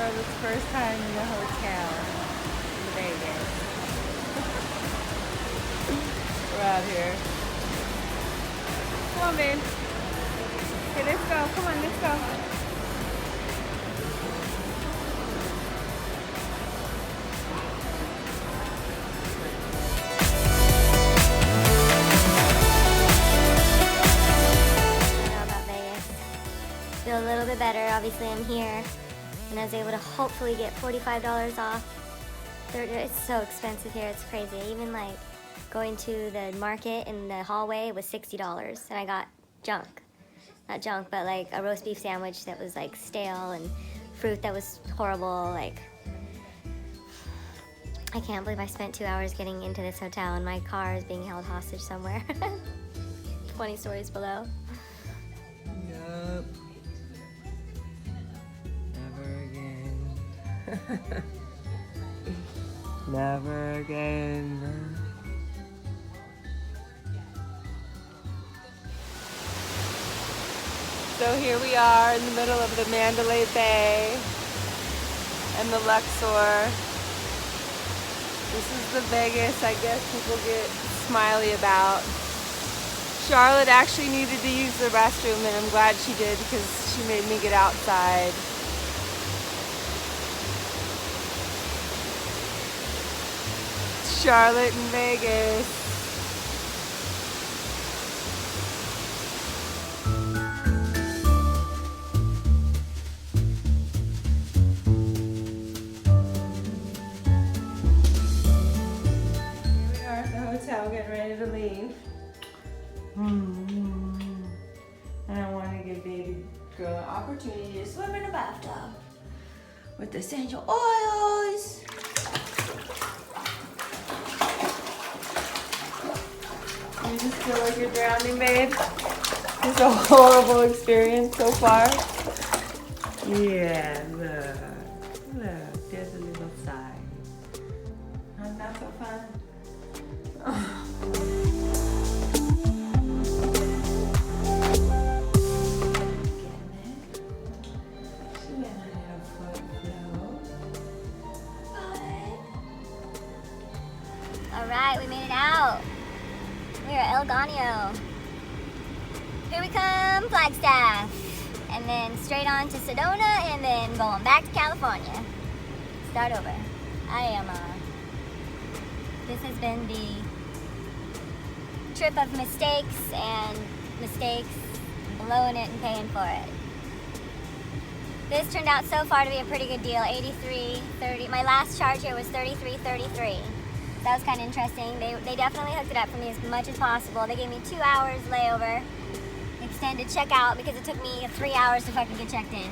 Charlotte's first time in a hotel in Vegas. We're out here. Come on, babe. Okay, let's go. Come on, let's go. Feel a little bit better. Obviously I'm here and I was able to hopefully get $45 off. It's so expensive here, it's crazy. Even like going to the market in the hallway was $60 and I got junk. Not junk, but like a roast beef sandwich that was like stale and fruit that was horrible. Like, I can't believe I spent 2 hours getting into this hotel and my car is being held hostage somewhere 20 stories below. Yup. Never again. So here we are in the middle of the Mandalay Bay and the Luxor. This is the Vegas I guess people get smiley about. Charlotte actually needed to use the restroom and I'm glad she did because she made me get outside. Charlotte in Vegas. Here we are at the hotel getting ready to leave. And I want to give baby girl an opportunity to swim in the bathtub with essential oils. You just feel like you're drowning, babe? It's a horrible experience so far. Yeah, look, there's a little sigh. Not that so fun? Oh. Alright, we made it out. We are El Ganio. Here we come, Flagstaff. And then straight on to Sedona and then going back to California. Start over. This has been the trip of mistakes, blowing it and paying for it. This turned out so far to be a pretty good deal, $83.30. My last charge here was $33.33. That was kind of interesting. They definitely hooked it up for me as much as possible. They gave me 2 hours layover, extended checkout because it took me 3 hours to fucking get checked in.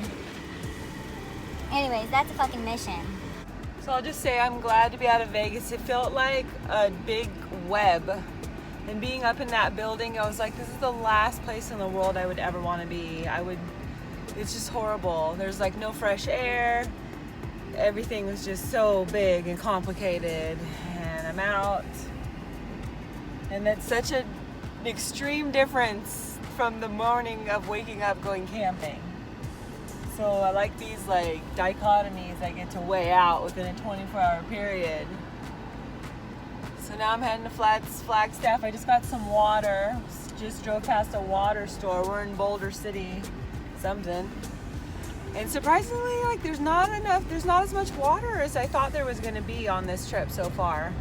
Anyways, that's a fucking mission. So I'll just say I'm glad to be out of Vegas. It felt like a big web. And being up in that building, I was like, this is the last place in the world I would ever want to be. It's just horrible. There's like no fresh air. Everything was just so big and complicated. And I'm out. And that's such an extreme difference from the morning of waking up going camping. So I like these like dichotomies I get to weigh out within a 24-hour period. So now I'm heading to Flagstaff. I just got some water. Just drove past a water store. We're in Boulder City, something. And surprisingly, like there's not as much water as I thought there was gonna be on this trip so far.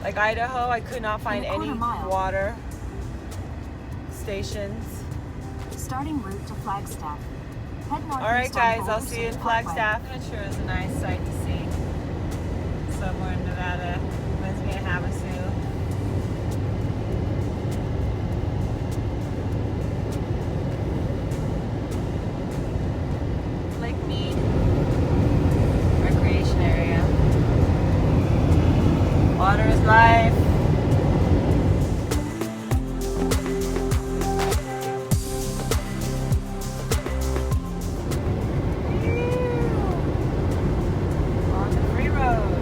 Like Idaho, I could not find any water stations. Starting route to Flagstaff. Head northeast. All right, guys, on I'll Boulder see you in City Flagstaff. It sure is a nice sight to see. Somewhere in Nevada. Reminds me of Havasu. Lake Mead. Recreation area. Water is life. On the free road.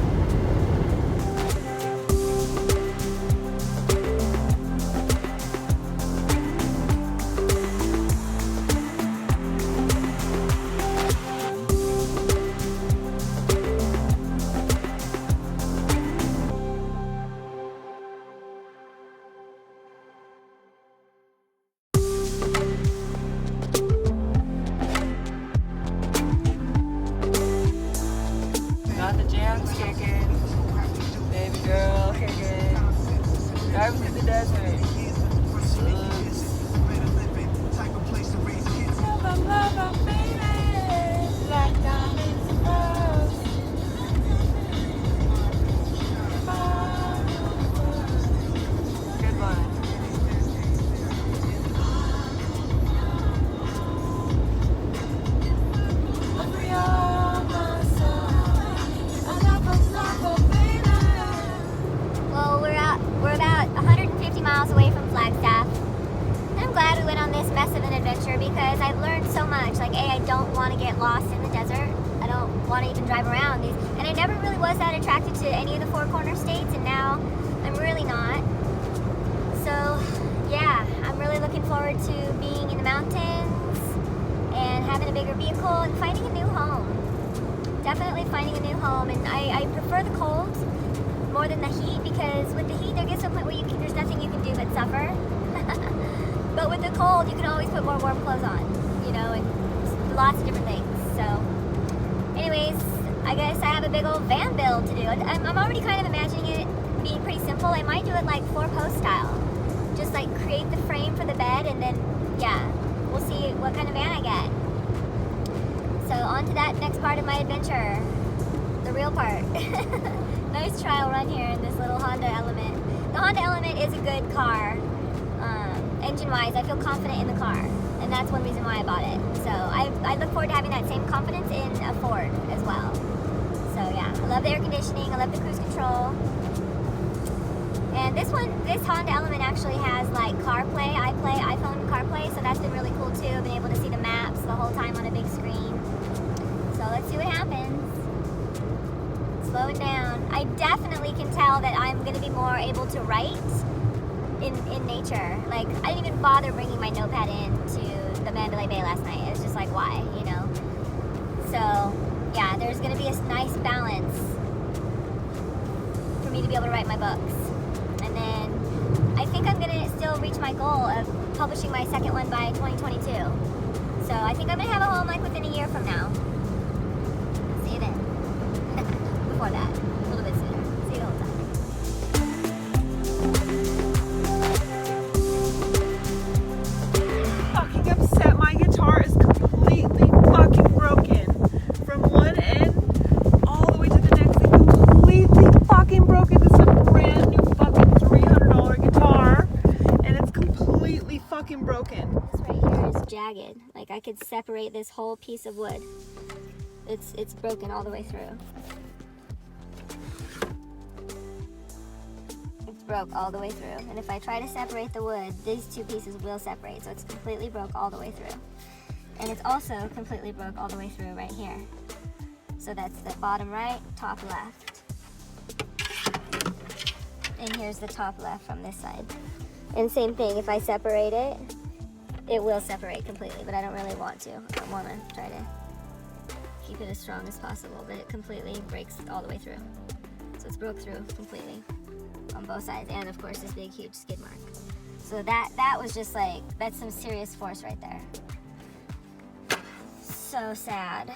Driving through the desert. Love 'em, baby. Like diamonds and pearls. Good one. Well, we're about 150 miles away from Flagstaff. And I'm glad we went on this mess of an adventure because I've learned so much. Like, A, I don't want to get lost in the desert. I don't want to even drive around these. And I never really was that attracted to any of the Four Corner states, and now I'm really not. So, yeah, I'm really looking forward to being in the mountains and having a bigger vehicle and finding a new home. Definitely finding a new home, and I prefer the cold more than the heat, because with the heat there gets to a point where there's nothing you can do but suffer. But with the cold you can always put more warm clothes on, you know, and lots of different things. So anyways, I guess I have a big old van build to do. I'm already kind of imagining it being pretty simple. I might do it like 4-post style, just like create the frame for the bed, and then yeah, we'll see what kind of van I get. So on to that next part of my adventure, the real part. Nice trial run here in this little Honda Element. The Honda Element is a good car, engine-wise. I feel confident in the car, and that's one reason why I bought it. So I look forward to having that same confidence in a Ford as well. So yeah, I love the air conditioning, I love the cruise control. And this Honda Element actually has like CarPlay, iPhone CarPlay, so that's been really cool too. I've been able to see the maps the whole time on a big screen. So let's see what happens. Slow it down. I definitely can tell that I'm going to be more able to write in nature. Like, I didn't even bother bringing my notepad in to the Mandalay Bay last night. It's just like, why, you know? So, yeah, there's going to be a nice balance for me to be able to write my books. And then I think I'm going to still reach my goal of publishing my second one by 2022. So I think I'm going to have a home like within a year from now. See you then. Before that, a little bit sooner. See you the whole time. Fucking upset. My guitar is completely fucking broken. From one end all the way to the next. It's completely fucking broken. This is a brand new fucking $300 guitar, and it's completely fucking broken. This right here is jagged. Like, I could separate this whole piece of wood. It's broken all the way through. It's broke all the way through. And if I try to separate the wood, these two pieces will separate. So it's completely broke all the way through. And it's also completely broke all the way through right here. So that's the bottom right, top left. And here's the top left from this side. And same thing, if I separate it, it will separate completely, but I don't really want to. I want to try to keep it as strong as possible, but it completely breaks all the way through. So it's broke through completely on both sides, and of course this big huge skid mark. So that was just like, that's some serious force right there. So sad.